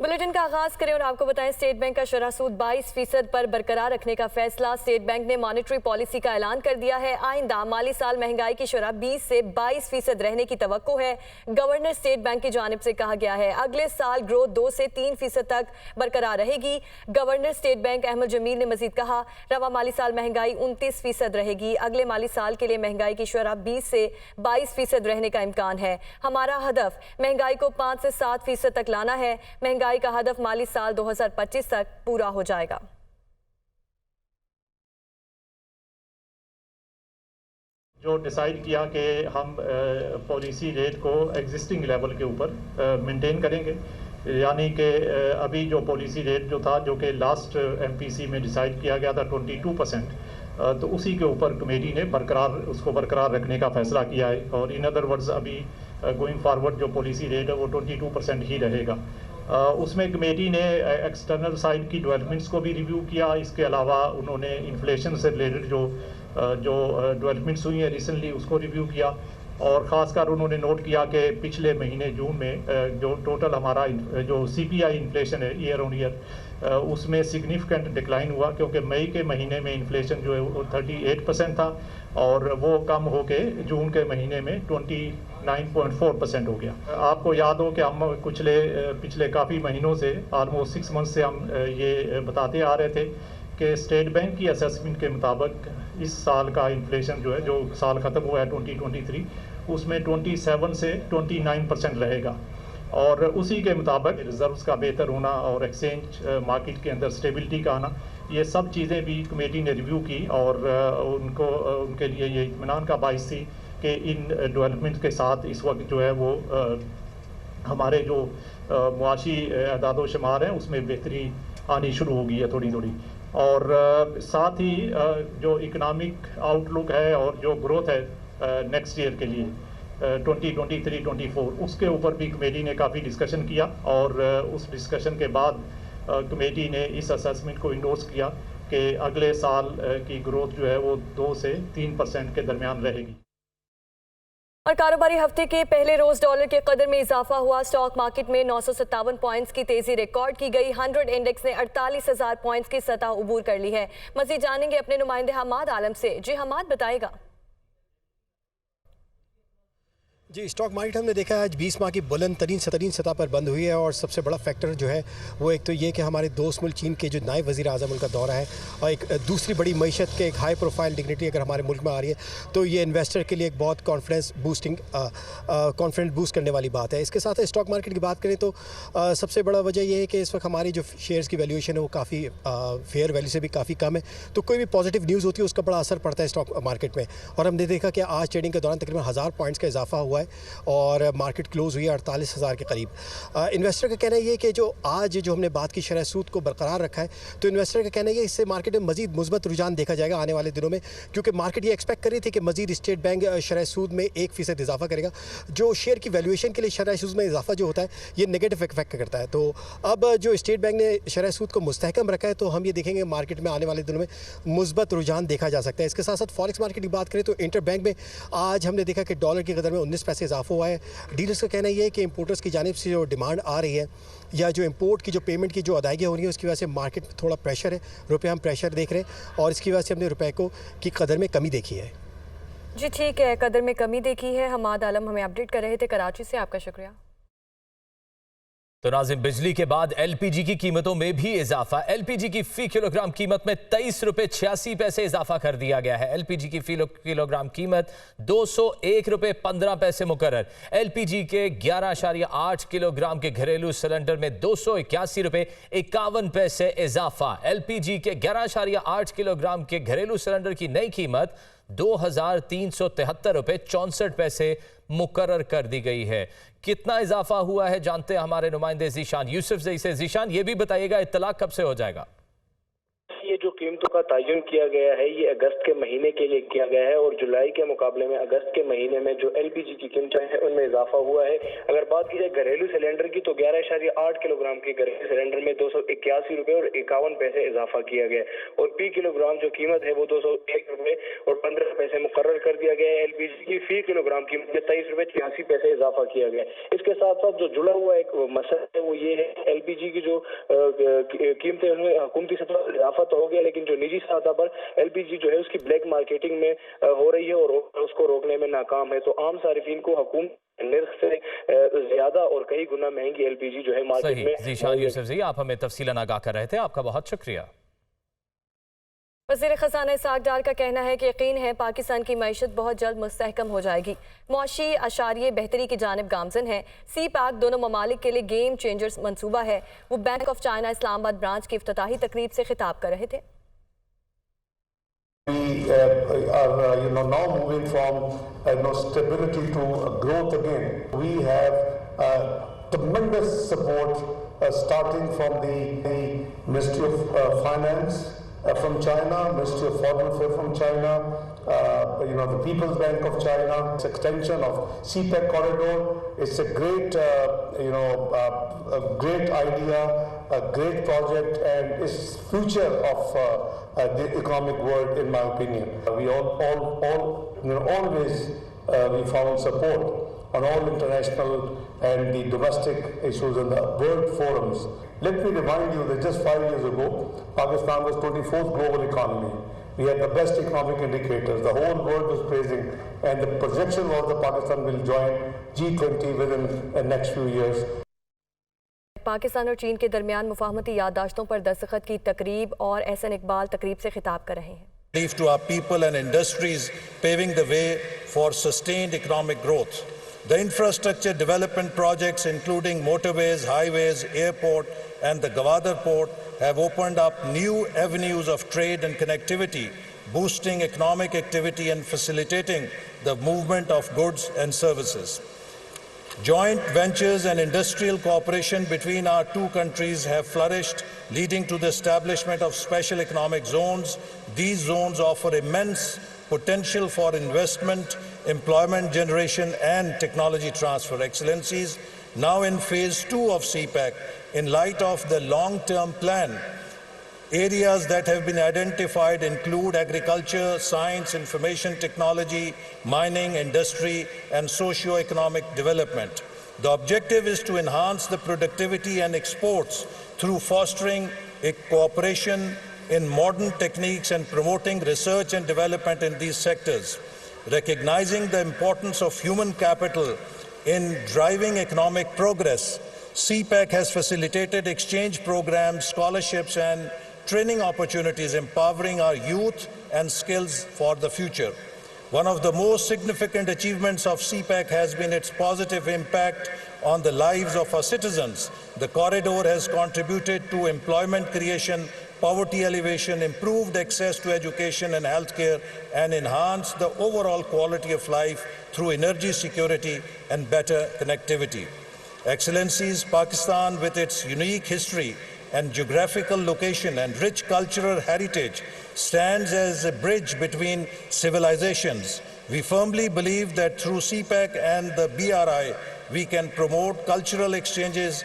Bulletin का आगाज करें और आपको बताएं, स्टेट बैंक का शरह सूद 22% पर बरकरार रखने का फैसला। स्टेट बैंक ने मॉनेटरी पॉलिसी का ऐलान कर दिया है। आइंदा माली साल महंगाई की शरह 20 से 22% रहने की तवक्को है। गवर्नर स्टेट बैंक की जानिब से कहा गया है अगले साल ग्रोथ 2 से 3% तक बरकरार रहेगी। Governor state bank Ahmad Jamil ने मजीद कहा, रवा माली साल महंगाई 29% रहेगी। अगले माली साल के लिए महंगाई की शरह 20 से 22% रहने का इम्कान है। हमारा हदफ महंगाई को 5 से 7% तक लाना है। महंगाई का हदफ माली साल 2025 तक पूरा हो जाएगा। जो डिसाइड किया कि हम पॉलिसी रेट को एग्जिस्टिंग लेवल के ऊपर मेंटेन करेंगे, यानी कि अभी जो पॉलिसी रेट जो था, जो कि लास्ट एमपीसी में डिसाइड किया गया था 22%, तो उसी के ऊपर कमेटी ने उसको बरकरार रखने का फैसला किया है। और इन अदर वर्ड्स अभी गोइंग फॉरवर्ड जो पॉलिसी रेट है वो 22% ही रहेगा। उसमें कमेटी ने एक्सटर्नल साइड की डेवलपमेंट्स को भी रिव्यू किया। इसके अलावा उन्होंने इन्फ्लेशन से रिलेटेड जो डेवलपमेंट्स हुई हैं रिसेंटली उसको रिव्यू किया। और ख़ासकर उन्होंने नोट किया कि पिछले महीने जून में जो टोटल हमारा जो सीपीआई इन्फ्लेशन है ईयर ऑन ईयर, उसमें सिग्निफिकेंट डिक्लाइन हुआ, क्योंकि मई के महीने में इन्फ्लेशन जो है वो 38% था और वो कम होके जून के महीने में 29.4% हो गया। आपको याद हो कि हम पिछले काफ़ी महीनों से ऑलमोस्ट 6 मंथ से हम ये बताते आ रहे थे कि स्टेट बैंक की असेसमेंट के मुताबिक इस साल का इन्फ्लेशन जो है, जो साल ख़त्म हुआ है 2023, उसमें 27 से 29% रहेगा। और उसी के मुताबिक रिजर्व्स का बेहतर होना और एक्सचेंज मार्केट के अंदर स्टेबिलिटी का आना, ये सब चीज़ें भी कमेटी ने रिव्यू की और उनके लिए ये इत्मीनान का बाइस थी कि इन डेवलपमेंट के साथ इस वक्त जो है वो हमारे जो मुआशी अदाद शुमार हैं उसमें बेहतरी आनी शुरू हो गई है थोड़ी थोड़ी। और साथ ही जो इकनॉमिक आउटलुक है और जो ग्रोथ है नेक्स्ट ईयर के लिए 2023-24, उसके ऊपर भी कमेटी ने काफ़ी डिस्कशन किया। और उस डिस्कशन के बाद कमेटी ने इस असेसमेंट को इंडोर्स किया कि अगले साल की ग्रोथ जो है वो 2 से 3% के दरमियान रहेगी। और कारोबारी हफ्ते के पहले रोज डॉलर के कदर में इजाफा हुआ। स्टॉक मार्केट में 957 पॉइंट्स की तेजी रिकॉर्ड की गई। 100 इंडेक्स ने 48,000 पॉइंट्स की सतह उबूर कर ली है। मजीद जानेंगे अपने नुमाइंदे हमाद आलम से। जी हमाद, बताएगा। जी, स्टॉक मार्केट हमने देखा है आज 20 माह की बुलंद तरीन सतह पर बंद हुई है। और सबसे बड़ा फैक्टर जो है वो एक तो ये कि हमारे दोस्त मुल्क चीन के जो नायब वज़ीर आज़म उनका दौरा है, और एक दूसरी बड़ी मईशत के एक हाई प्रोफाइल डिग्निटी अगर हमारे मुल्क में आ रही है तो ये इन्वेस्टर के लिए एक बहुत कॉन्फिडेंस बूस्ट करने वाली बात है। इसके साथ स्टॉक मार्केट की बात करें तो सबसे बड़ा वजह यह है कि इस वक्त हमारी जो शेयर्स की वैल्यूएशन है वो काफ़ी फेयर वैल्यू से भी काफ़ी कम है। तो कोई भी पॉजिटिव न्यूज़ होती है उसका बड़ा असर पड़ता है स्टॉक मार्केट में। और हमने देखा कि आज ट्रेडिंग के दौरान तकरीबन 1000 पॉइंट्स का इजाफा हुआ है और मार्केट क्लोज हुई है 48,000 के करीब। इन्वेस्टर का कहना ये कि जो आज जो हमने बात की शरह सूद को बरकरार रखा है, तो इन्वेस्टर का कहना है कि इससे मार्केट में मजीद मुस्बत रुझान देखा जाएगा आने वाले दिनों में, क्योंकि मार्केट ये एक्सपेक्ट कर रही थी कि मजीद स्टेट बैंक शरह सूद में 1% इजाफा करेगा। जो शेयर की वैल्यूएशन के लिए शरह सूद में इजाफा जो होता है ये नेगेटिव इफेक्ट करता है। तो अब जो स्टेट बैंक ने शरह सूद को मुस्तहकम रखा है तो हम ये देखेंगे मार्केट में आने वाले दिनों में मुस्बत रुझान देखा जा सकता है। इसके साथ साथ फॉरेक्स मार्केट की बात करें तो इंटर बैंक में आज हमने देखा कि डॉलर की कदर में 19 पैसे इजाफा हुआ है। डीलर्स का कहना यह है कि इंपोर्टर्स की जानिब से जो डिमांड आ रही है या जो इंपोर्ट की जो पेमेंट की जो अदायगी हो रही है उसकी वजह से मार्केट में थोड़ा प्रेशर है, रुपये हम प्रेशर देख रहे हैं और इसकी वजह से हमने रुपये की कदर में कमी देखी है। जी ठीक है, कदर में कमी देखी है। हमाद आलम हमें अपडेट कर रहे थे कराची से, आपका शुक्रिया। तो नाज़िम, बिजली के बाद एलपीजी की कीमतों में भी इजाफा। एलपीजी की फी किलोग्राम कीमत में 23 रुपये 86 पैसे इजाफा कर दिया गया है। एलपीजी की फी किलोग्राम कीमत 201 रुपये 15 पैसे मुकर्रर। एलपीजी के 11.8 किलोग्राम के घरेलू सिलेंडर में 281 रुपये 51 पैसे इजाफा। एलपीजी के 11.8 किलोग्राम के घरेलू सिलेंडर की नई कीमत 2,373 रुपये 64 पैसे मुकर्रर कर दी गई है। कितना इजाफा हुआ है जानते हैं हमारे नुमाइंदे जीशान यूसुफ से। जीशान, ये भी बताइएगा इत्तला कब से हो जाएगा? ये जो कीमतों का तयन किया गया है ये अगस्त के महीने के लिए किया गया है और जुलाई के मुकाबले में अगस्त के महीने में जो एलपीजी की कीमतें हैं उनमें इजाफा हुआ है। अगर बात की जाए घरेलू सिलेंडर की तो 11.8 किलोग्राम के घरेलू सिलेंडर में 281 रुपए और 51 पैसे इजाफा किया गया और फी किलोग्राम जो कीमत है वो 201 रुपए और 15 पैसे मुकर्रर कर दिया गया है। एलपीजी की फी किलोग्राम कीमत में 23 रुपए 86 पैसे इजाफा किया गया। इसके साथ साथ जो जुड़ा हुआ एक मसला है वो ये है एलपीजी की जो कीमतें उनमें हुकूमती सतह पर इजाफा तो हो गया लेकिन जो निजी सतह पर एलपीजी जो है उसकी ब्लैक मार्केटिंग में हो रही है और उसको रोकने में नाकाम है। तो आम सारिफिन को हुकूमत निर्ख से ज्यादा और कई गुना महंगी एलपीजी जो है मार्केट में। ज़ीशान यूसुफ जी, आप हमें तफसीलन आगाह कर रहे थे, आपका बहुत शुक्रिया। वज़ीर ख़ज़ाना इसहाक़ डार का कहना है कि यकीन है पाकिस्तान की मईशत बहुत जल्द मुस्तहकम हो जाएगी। मुआशी अशारिये बेहतरी की जानिब गामजन है। सी पैक दोनों ममालिक के लिए गेम चेंजर्स मंसूबा है। वो bank of China Islamabad branch की इफ्तिताही तकरीब से खिताब कर रहे थे। We are now moving from stability to growth again. We have tremendous support starting from the Ministry of Finance from China, Ministry of Foreign Affairs from China, the People's Bank of China. It's extension of CPEC corridor. It's a great, a great idea, a great project, and it's future of the economic world, in my opinion. We always we found support on all international and the domestic issues in the world forums. Let me remind you that just 5 years ago, Pakistan was 24th global economy. We had the best economic indicators. The whole world was praising, and the projection was that Pakistan will join G20 within the next few years. Pakistan और चीन के दरमियान मुफाहमती याददाश्तों पर दस्तखत की तकरीब और एहसन इकबाल तकरीब से खिताब कर रहे हैं। Relief to our people and industries, paving the way for sustained economic growth. The infrastructure development projects, including motorways, highways, airport, and the Gwadar port, have opened up new avenues of trade and connectivity, boosting economic activity and facilitating the movement of goods and services. Joint ventures and industrial cooperation between our two countries have flourished, leading to the establishment of special economic zones. These zones offer immense potential for investment, employment generation, and technology transfer. Excellencies, now in phase 2 of CPEC, in light of the long-term plan, areas that have been identified include agriculture, science, information technology, mining, industry, and socio-economic development. The objective is to enhance the productivity and exports through fostering a cooperation in modern techniques and promoting research and development in these sectors. Recognizing the importance of human capital in driving economic progress, CPEC has facilitated exchange programs, scholarships, and training opportunities, empowering our youth and skills for the future. One of the most significant achievements of CPEC has been its positive impact on the lives of our citizens. The corridor has contributed to employment creation, poverty alleviation, improved access to education and healthcare, and enhanced the overall quality of life through energy security and better connectivity. Excellencies, Pakistan, with its unique history and geographical location and rich cultural heritage, stands as a bridge between civilizations. We firmly believe that through CPEC and the BRI, we can promote cultural exchanges.